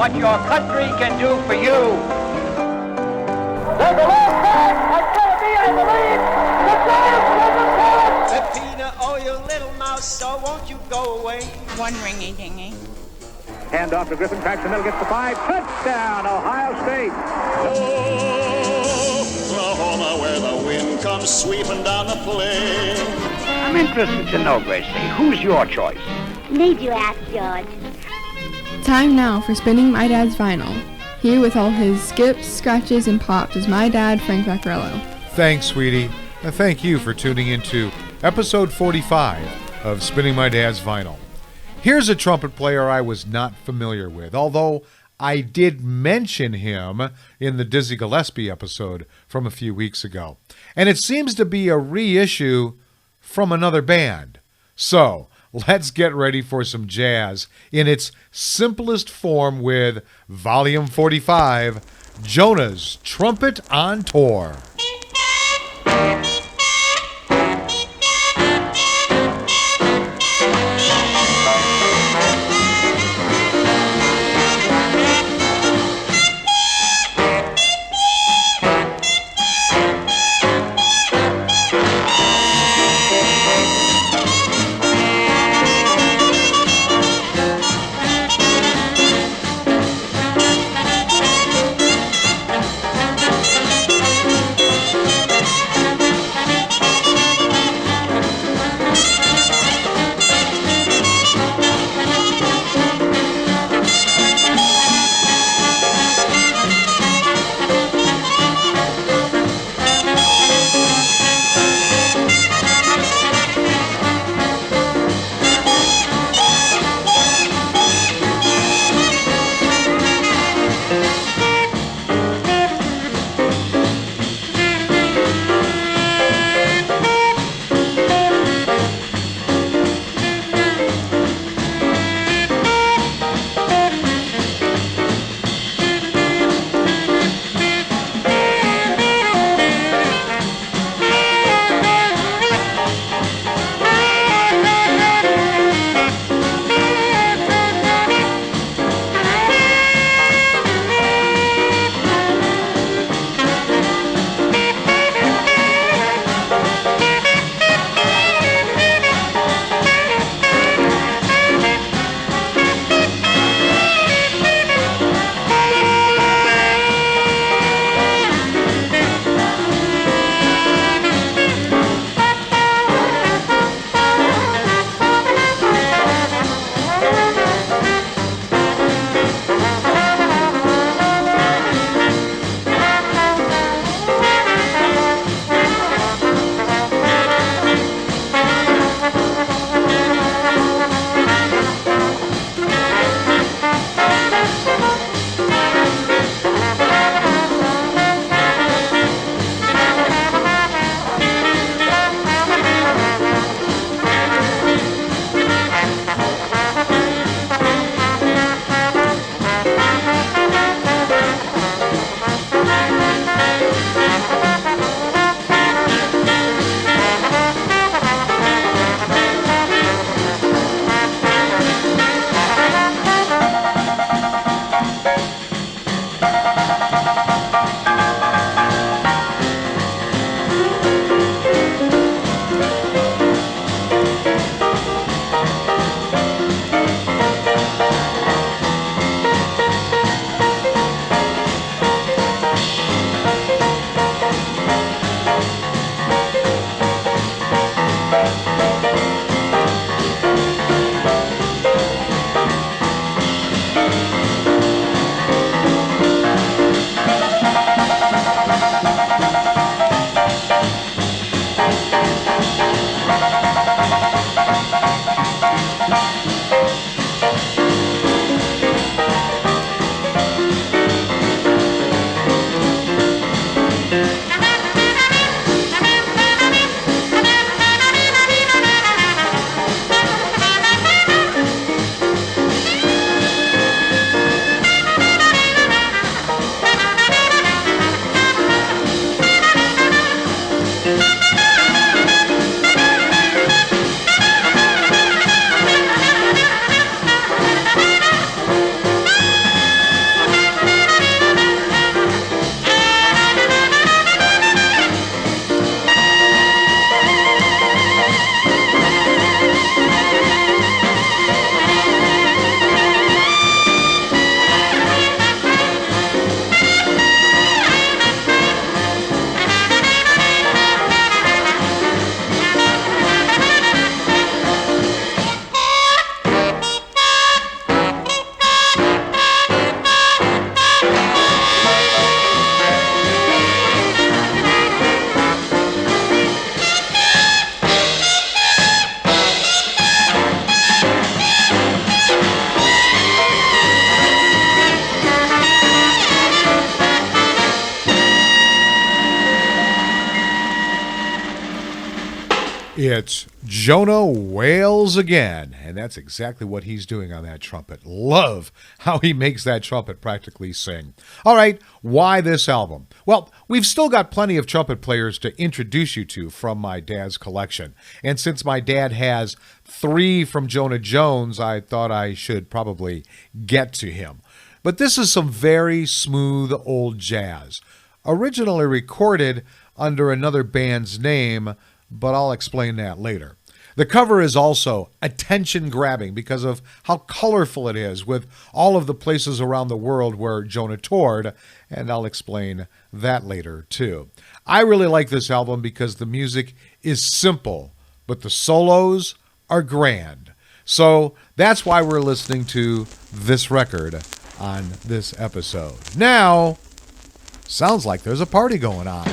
what your country can do for you. There's a long pass. It's going to be, I believe, the Giants Peppina, oh, you little mouse, so won't you go away? One ringy-dingy. Hand off to Griffin, cracks the middle, gets the 5. Touchdown, Ohio State. Oklahoma, where the wind comes sweeping down the plain. I'm interested to know, Gracie, who's your choice? Need you ask, George? Time now for spinning my dad's vinyl. Here with all his skips, scratches, and pops is my dad, Frank Vaccarello. Thanks, sweetie. And thank you for tuning into episode 45 of Spinning My Dad's Vinyl. Here's a trumpet player I was not familiar with, although I did mention him in the Dizzy Gillespie episode from a few weeks ago. And it seems to be a reissue from another band. So, let's get ready for some jazz in its simplest form with Volume 45, Jonah's Trumpet on Tour. It's Jonah wails again, and that's exactly what he's doing on that trumpet. Love how he makes that trumpet practically sing. All right, why this album? Well, we've still got plenty of trumpet players to introduce you to from my dad's collection. And since my dad has 3 from Jonah Jones, I thought I should probably get to him. But this is some very smooth old jazz, originally recorded under another band's name, but I'll explain that later. The cover is also attention-grabbing because of how colorful it is with all of the places around the world where Jonah toured, and I'll explain that later too. I really like this album because the music is simple, but the solos are grand. So that's why we're listening to this record on this episode. Now, sounds like there's a party going on.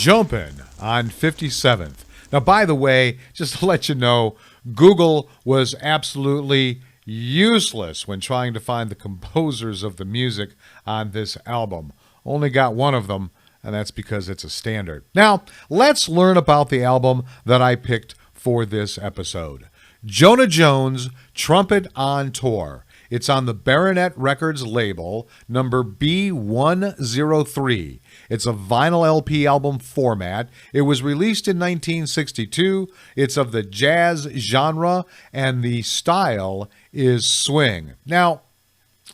Jumpin' on 57th. Now, by the way, just to let you know, Google was absolutely useless when trying to find the composers of the music on this album. Only got one of them, and that's because it's a standard. Now, let's learn about the album that I picked for this episode. Jonah Jones, Trumpet on Tour. It's on the Baronet Records label, number B103. It's a vinyl LP album format. It was released in 1962. It's of the jazz genre, and the style is swing. Now,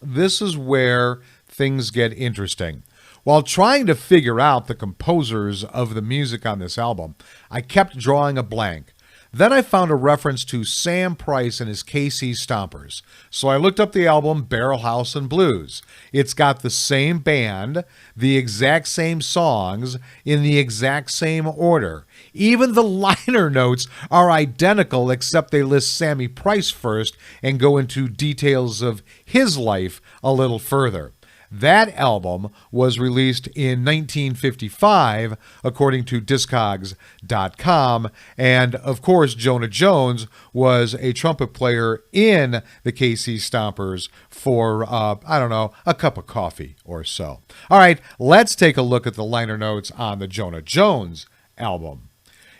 this is where things get interesting. While trying to figure out the composers of the music on this album, I kept drawing a blank. Then I found a reference to Sam Price and his KC Stompers. So I looked up the album Barrel House and Blues. It's got the same band, the exact same songs, in the exact same order. Even the liner notes are identical, except they list Sammy Price first and go into details of his life a little further. That album was released in 1955, according to Discogs.com, and of course, Jonah Jones was a trumpet player in the KC Stompers for, a cup of coffee or so. All right, let's take a look at the liner notes on the Jonah Jones album.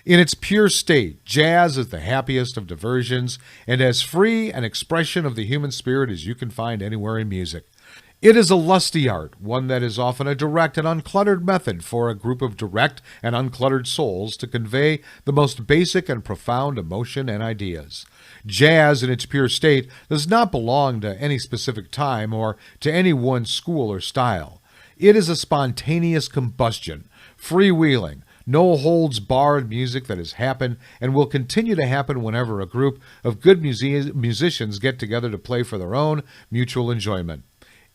In its pure state, jazz is the happiest of diversions and as free an expression of the human spirit as you can find anywhere in music. It is a lusty art, one that is often a direct and uncluttered method for a group of direct and uncluttered souls to convey the most basic and profound emotion and ideas. Jazz in its pure state does not belong to any specific time or to any one school or style. It is a spontaneous combustion, freewheeling, no-holds-barred music that has happened and will continue to happen whenever a group of good musicians get together to play for their own mutual enjoyment.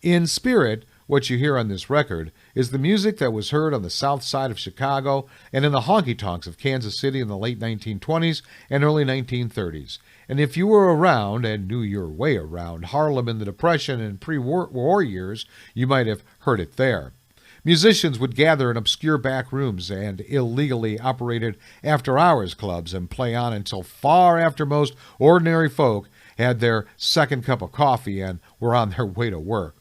In spirit, what you hear on this record is the music that was heard on the south side of Chicago and in the honky-tonks of Kansas City in the late 1920s and early 1930s. And if you were around and knew your way around Harlem in the Depression and pre-war years, you might have heard it there. Musicians would gather in obscure back rooms and illegally operated after-hours clubs and play on until far after most ordinary folk had their second cup of coffee and were on their way to work.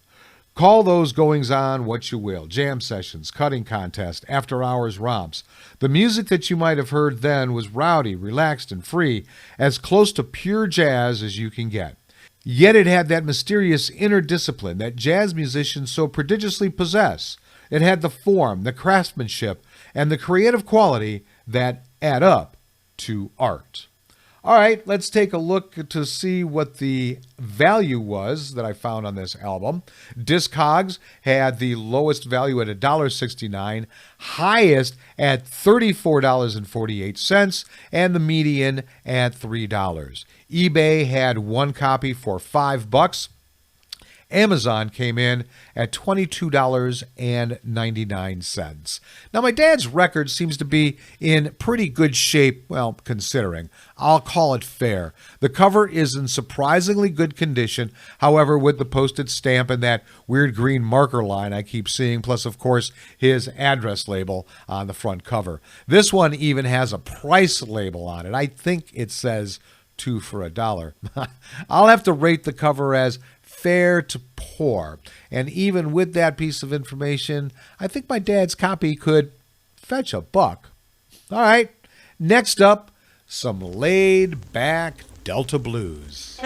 Call those goings-on what you will, jam sessions, cutting contests, after-hours romps. The music that you might have heard then was rowdy, relaxed, and free, as close to pure jazz as you can get. Yet it had that mysterious inner discipline that jazz musicians so prodigiously possess. It had the form, the craftsmanship, and the creative quality that add up to art. All right, let's take a look to see what the value was that I found on this album. Discogs had the lowest value at $1.69, highest at $34.48, and the median at $3. eBay had one copy for $5. Amazon came in at $22.99. Now, my dad's record seems to be in pretty good shape, well, considering. I'll call it fair. The cover is in surprisingly good condition, however, with the postage stamp and that weird green marker line I keep seeing, plus, of course, his address label on the front cover. This one even has a price label on it. I think it says 2 for $1. I'll have to rate the cover as fair to poor. And even with that piece of information, I think my dad's copy could fetch $1. All right, next up, some laid-back Delta blues.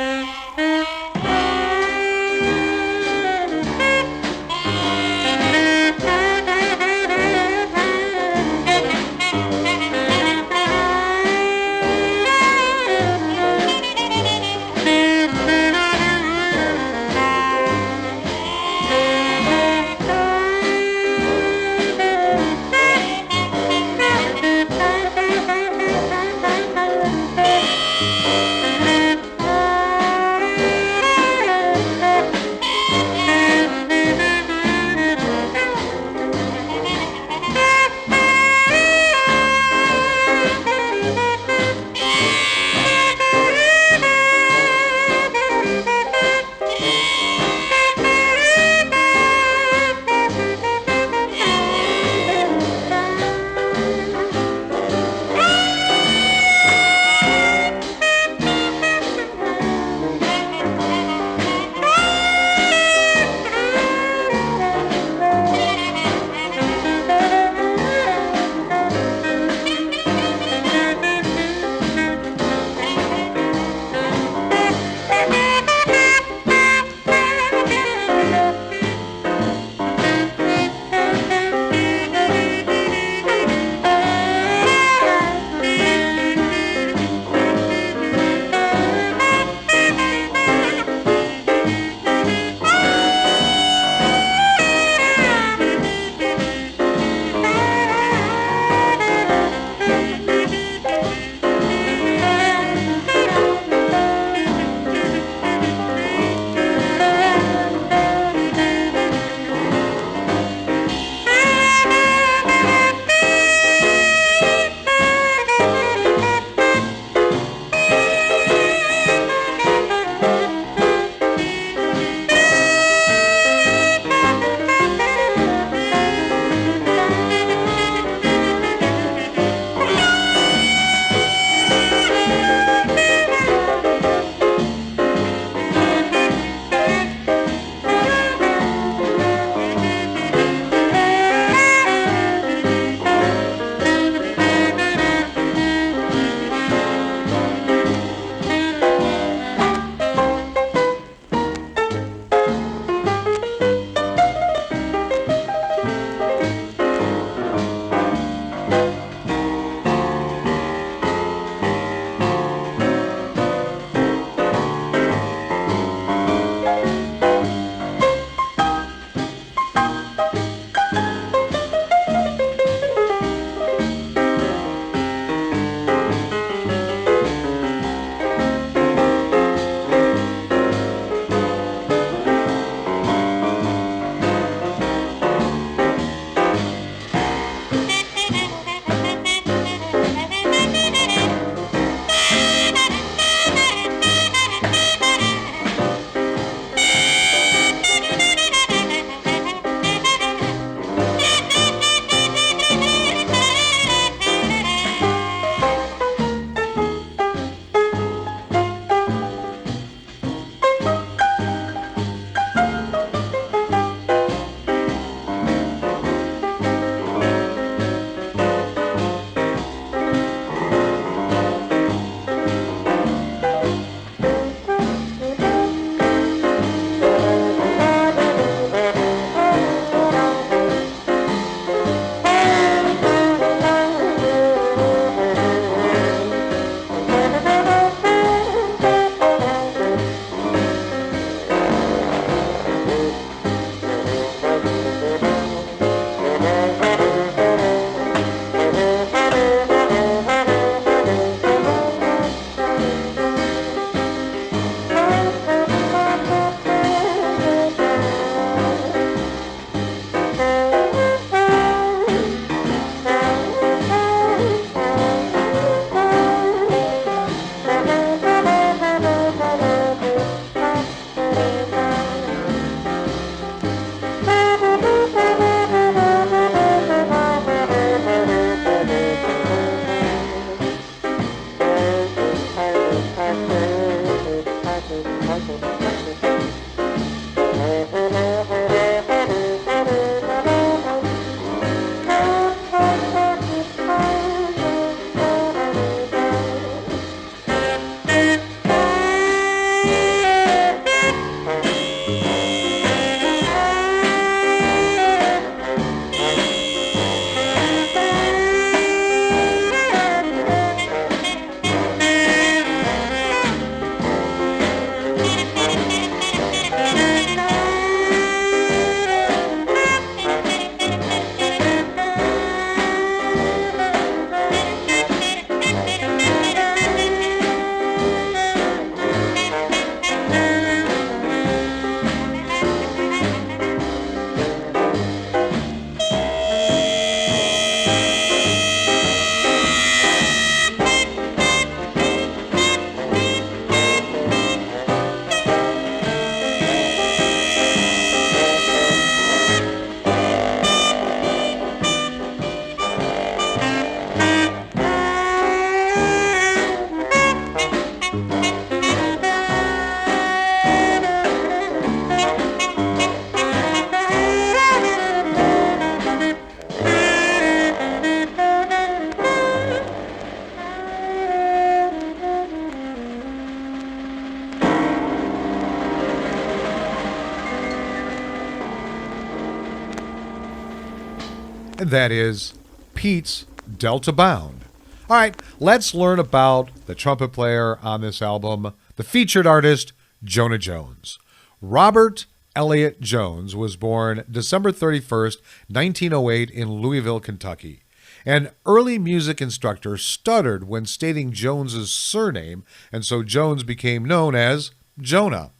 and that is Pete's Delta Bound. All right, let's learn about the trumpet player on this album, the featured artist, Jonah Jones. Robert Elliott Jones was born December 31st, 1908 in Louisville, Kentucky. An early music instructor stuttered when stating Jones's surname, and so Jones became known as Jonah.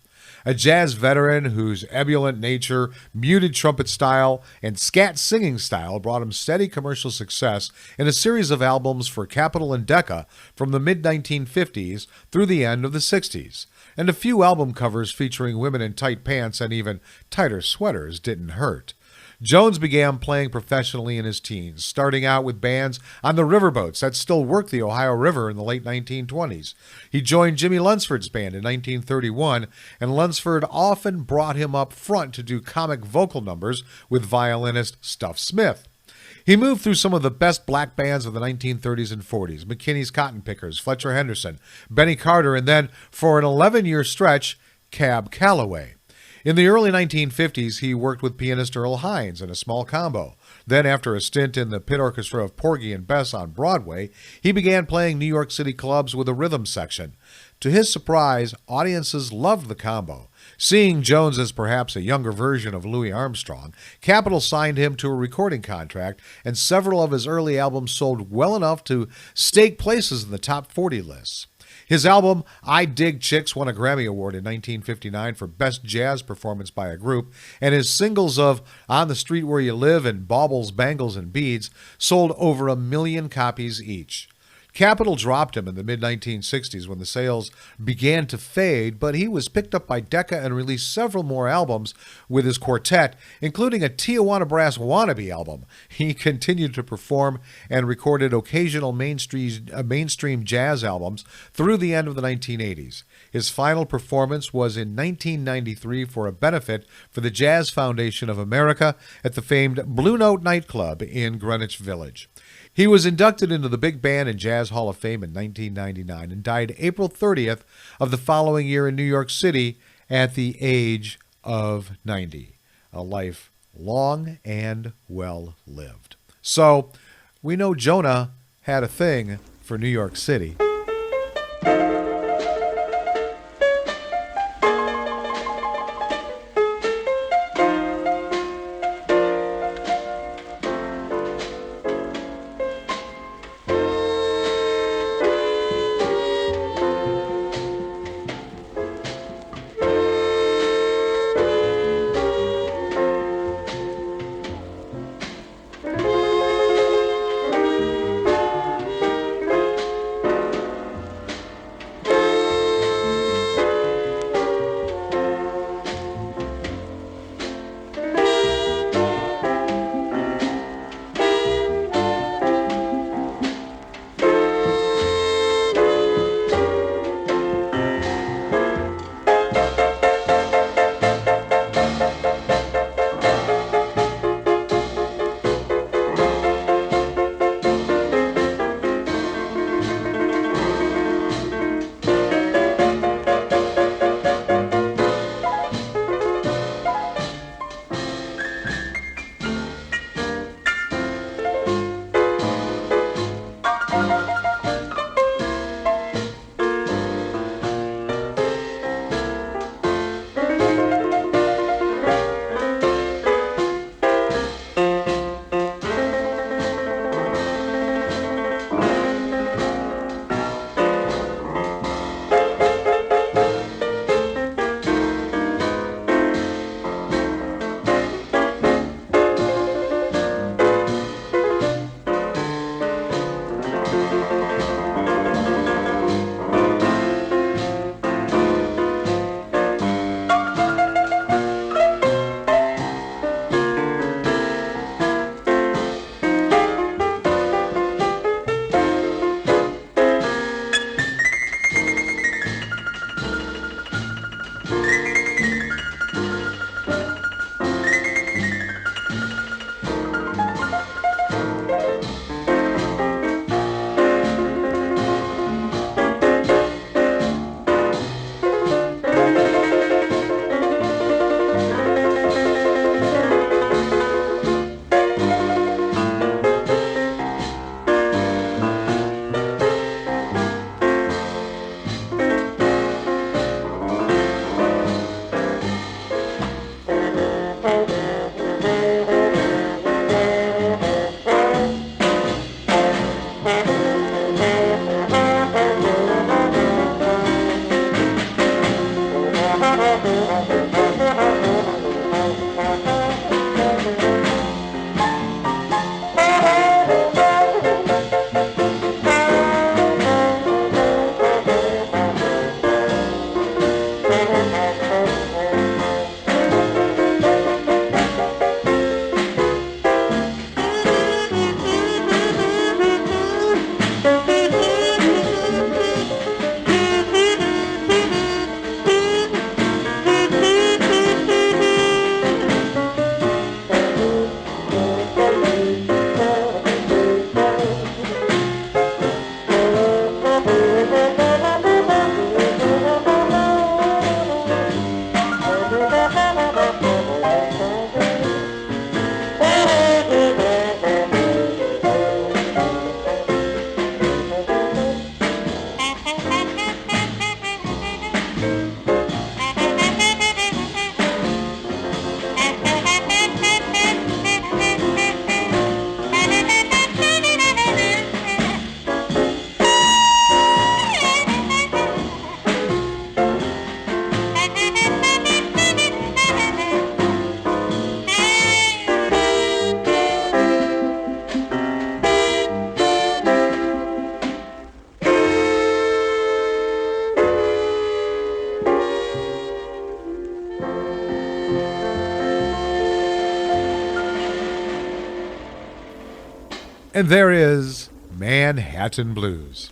A jazz veteran whose ebullient nature, muted trumpet style, and scat singing style brought him steady commercial success in a series of albums for Capitol and Decca from the mid-1950s through the end of the 60s. And a few album covers featuring women in tight pants and even tighter sweaters didn't hurt. Jones began playing professionally in his teens, starting out with bands on the riverboats that still worked the Ohio River in the late 1920s. He joined Jimmy Lunsford's band in 1931, and Lunsford often brought him up front to do comic vocal numbers with violinist Stuff Smith. He moved through some of the best black bands of the 1930s and 40s, McKinney's Cotton Pickers, Fletcher Henderson, Benny Carter, and then, for an 11-year stretch, Cab Calloway. In the early 1950s, he worked with pianist Earl Hines in a small combo. Then, after a stint in the pit orchestra of Porgy and Bess on Broadway, he began playing New York City clubs with a rhythm section. To his surprise, audiences loved the combo. Seeing Jones as perhaps a younger version of Louis Armstrong, Capitol signed him to a recording contract, and several of his early albums sold well enough to stake places in the top 40 lists. His album, I Dig Chicks, won a Grammy Award in 1959 for Best Jazz Performance by a Group, and his singles of On the Street Where You Live and Baubles, Bangles, and Beads sold over 1 million copies each. Capitol dropped him in the mid-1960s when the sales began to fade, but he was picked up by Decca and released several more albums with his quartet, including a Tijuana Brass Wannabe album. He continued to perform and recorded occasional mainstream jazz albums through the end of the 1980s. His final performance was in 1993 for a benefit for the Jazz Foundation of America at the famed Blue Note nightclub in Greenwich Village. He was inducted into the Big Band and Jazz Hall of Fame in 1999 and died April 30th of the following year in New York City at the age of 90. A life long and well lived. So, we know Jonah had a thing for New York City. And there is Manhattan Blues.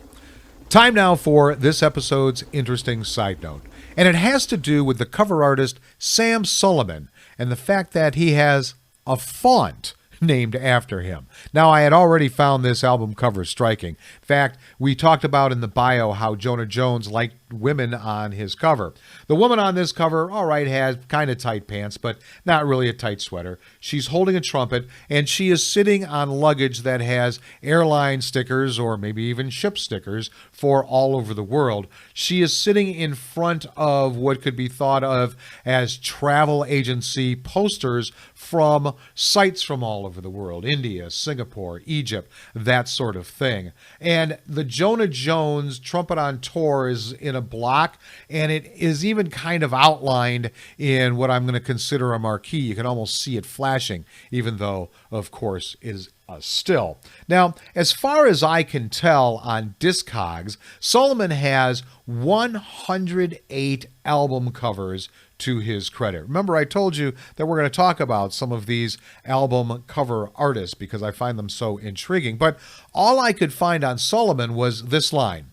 Time now for this episode's interesting side note. And it has to do with the cover artist Sam Sullivan and the fact that he has a font named after him. Now, I had already found this album cover striking. In fact, we talked about in the bio how Jonah Jones liked women on his cover. The woman on this cover, all right, has kind of tight pants, but not really a tight sweater. She's holding a trumpet, and she is sitting on luggage that has airline stickers or maybe even ship stickers for all over the world. She is sitting in front of what could be thought of as travel agency posters from sites from all over the world, India, Singapore, Egypt, that sort of thing. And the Jonah Jones Trumpet on Tour is in a block, and it is even kind of outlined in what I'm going to consider a marquee. You can almost see it flashing, even though, of course, it is a still. Now, as far as I can tell on Discogs, Sullivan has 108 album covers to his credit. Remember, I told you that we're going to talk about some of these album cover artists because I find them so intriguing. But all I could find on Sullivan was this line: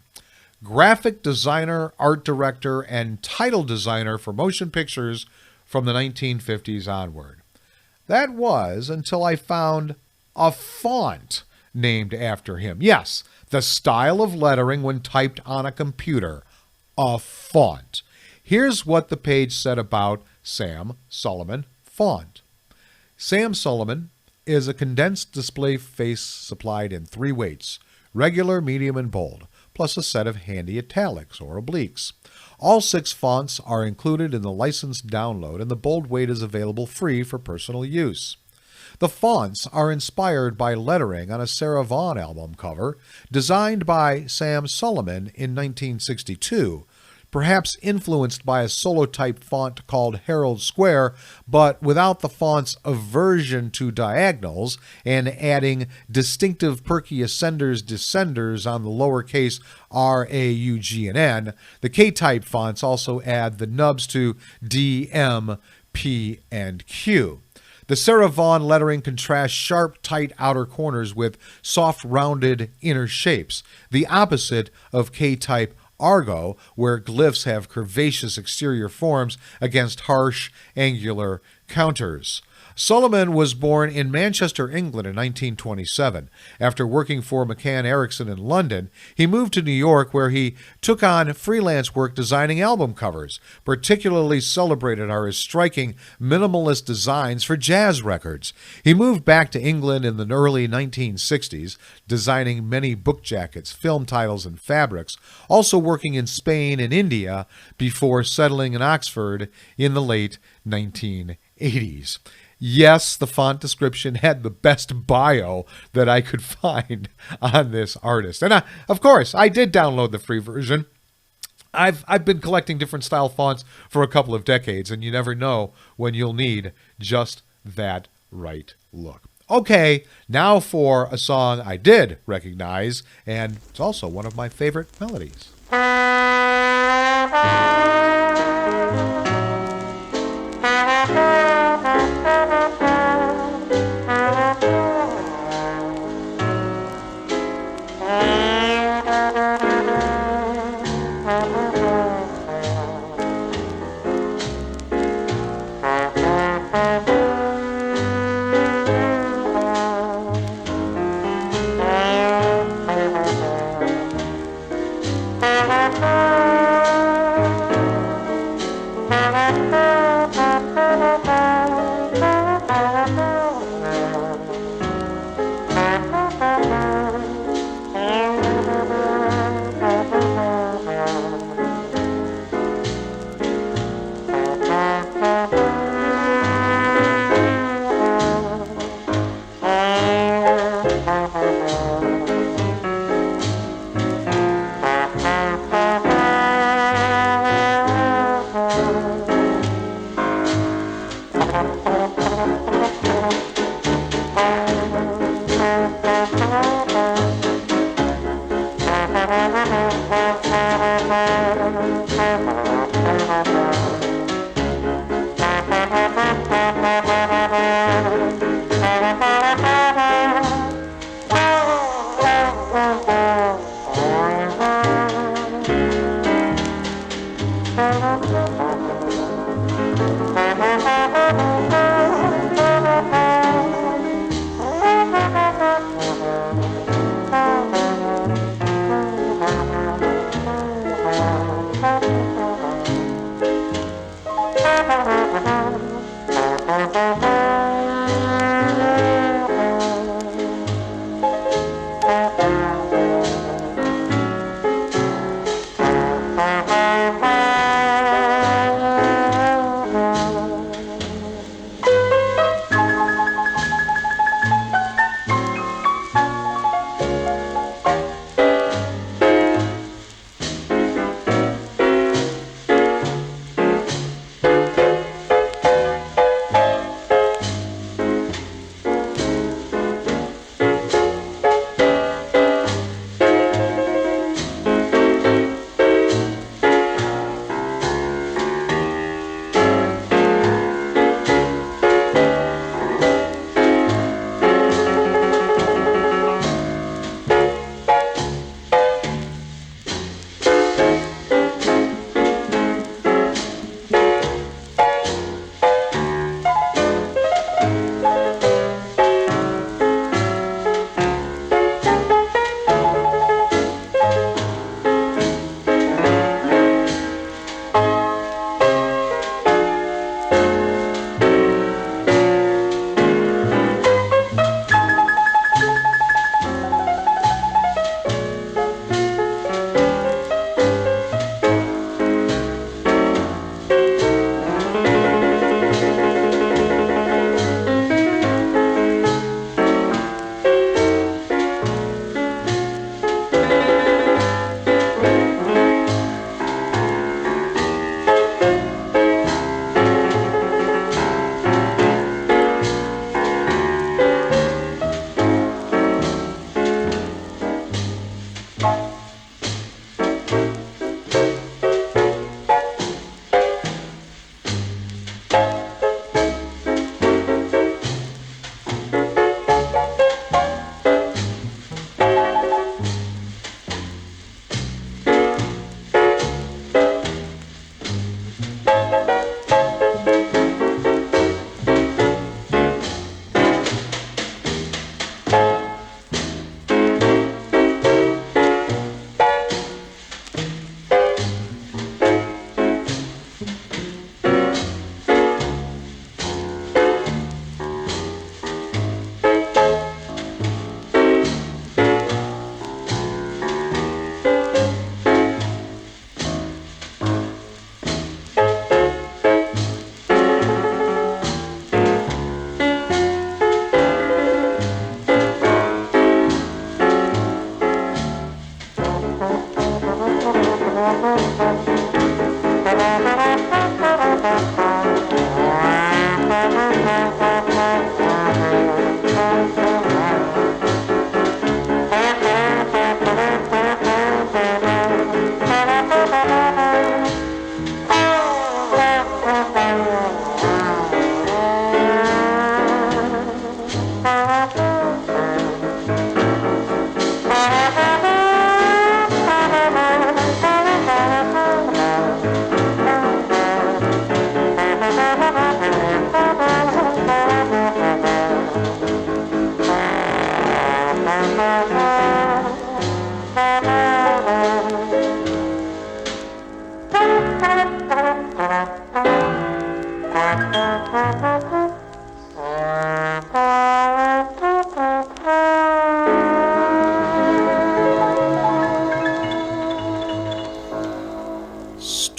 graphic designer, art director, and title designer for motion pictures from the 1950s onward. That was until I found a font named after him. Yes, the style of lettering when typed on a computer. A font. Here's what the page said about Sam Sullivan font. Sam Sullivan is a condensed display face supplied in 3 weights, regular, medium, and bold, plus a set of handy italics or obliques. All 6 fonts are included in the licensed download, and the bold weight is available free for personal use. The fonts are inspired by lettering on a Sarah Vaughan album cover designed by Sam Sullivan in 1962, perhaps influenced by a solo-type font called Herald Square, but without the font's aversion to diagonals and adding distinctive perky ascenders descenders on the lowercase r, a, u, g, and n. The K-type fonts also add the nubs to D, M, P, and Q. The Sarah Vaughan lettering contrasts sharp, tight outer corners with soft, rounded inner shapes, the opposite of K-type Argo, where glyphs have curvaceous exterior forms against harsh, angular counters. Sullivan was born in Manchester, England in 1927. After working for McCann Erickson in London, he moved to New York where he took on freelance work designing album covers. Particularly celebrated are his striking minimalist designs for jazz records. He moved back to England in the early 1960s, designing many book jackets, film titles, and fabrics, also working in Spain and India before settling in Oxford in the late 1980s. Yes, the font description had the best bio that I could find on this artist. And of course, I did download the free version. I've been collecting different style fonts for a couple of decades, and you never know when you'll need just that right look. Okay, now for a song I did recognize, and it's also one of my favorite melodies.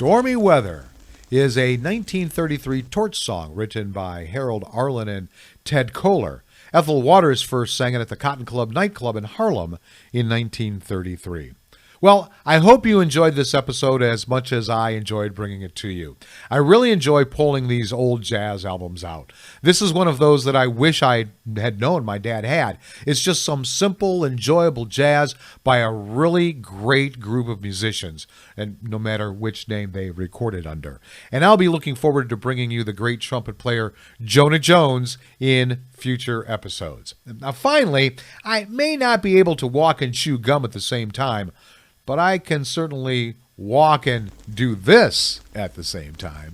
Stormy Weather is a 1933 torch song written by Harold Arlen and Ted Koehler. Ethel Waters first sang it at the Cotton Club nightclub in Harlem in 1933. Well, I hope you enjoyed this episode as much as I enjoyed bringing it to you. I really enjoy pulling these old jazz albums out. This is one of those that I wish I had known my dad had. It's just some simple, enjoyable jazz by a really great group of musicians, and no matter which name they recorded under. And I'll be looking forward to bringing you the great trumpet player Jonah Jones in future episodes. Now, finally, I may not be able to walk and chew gum at the same time, but I can certainly walk and do this at the same time.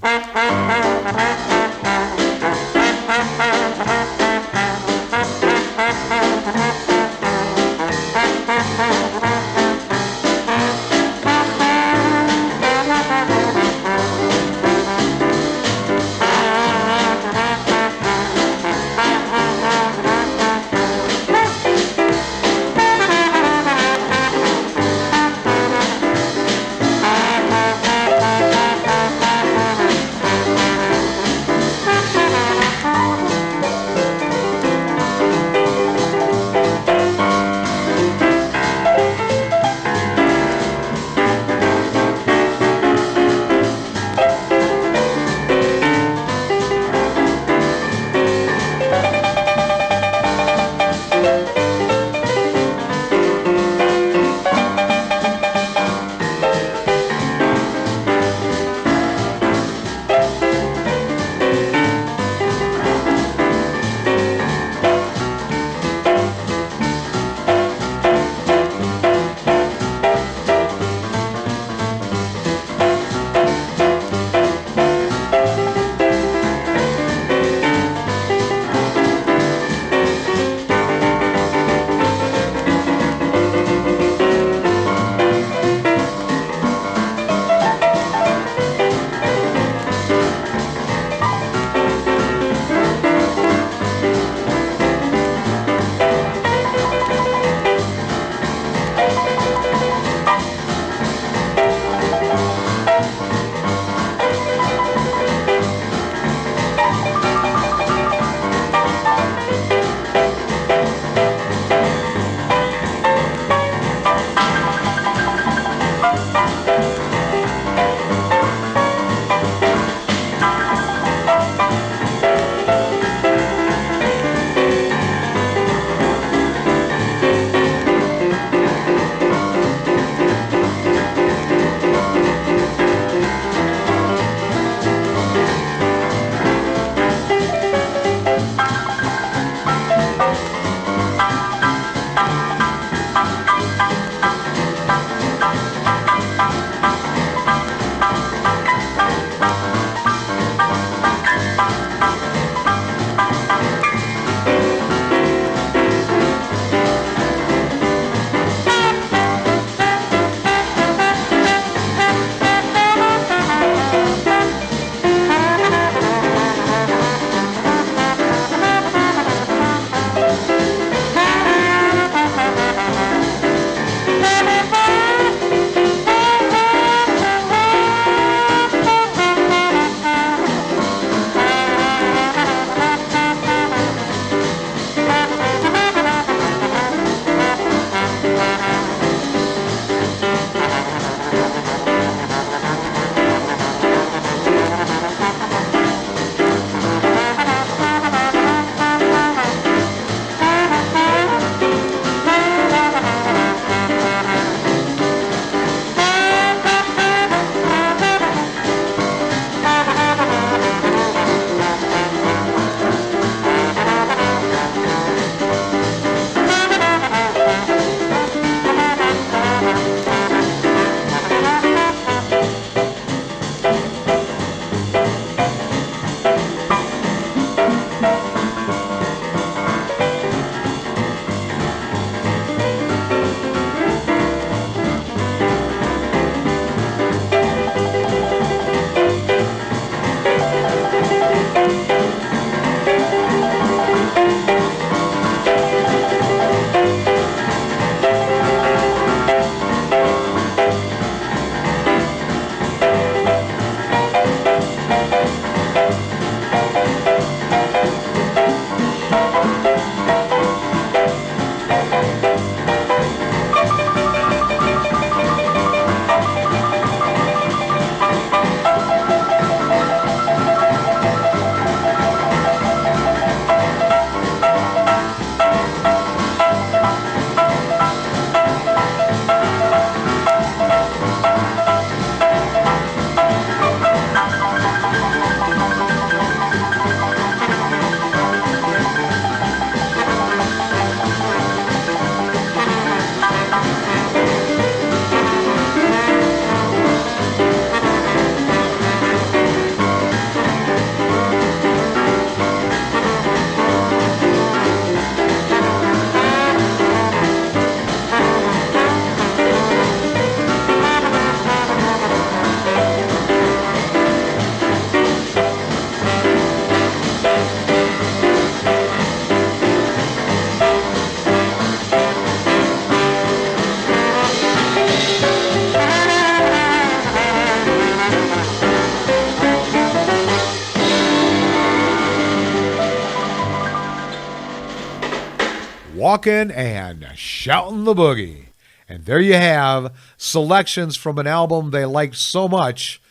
Walkin and Shoutin' the Boogie. And there you have selections from an album they liked so much,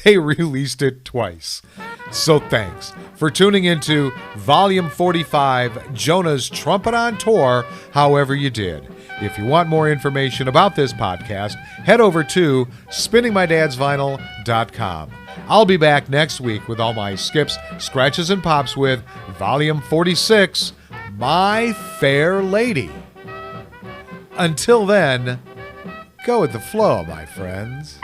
they released it twice. So thanks for tuning into Volume 45, Jonah's Trumpet on Tour, however you did. If you want more information about this podcast, head over to spinningmydadsvinyl.com. I'll be back next week with all my skips, scratches, and pops with Volume 46, My Fair Lady. Until then, go with the flow, my friends.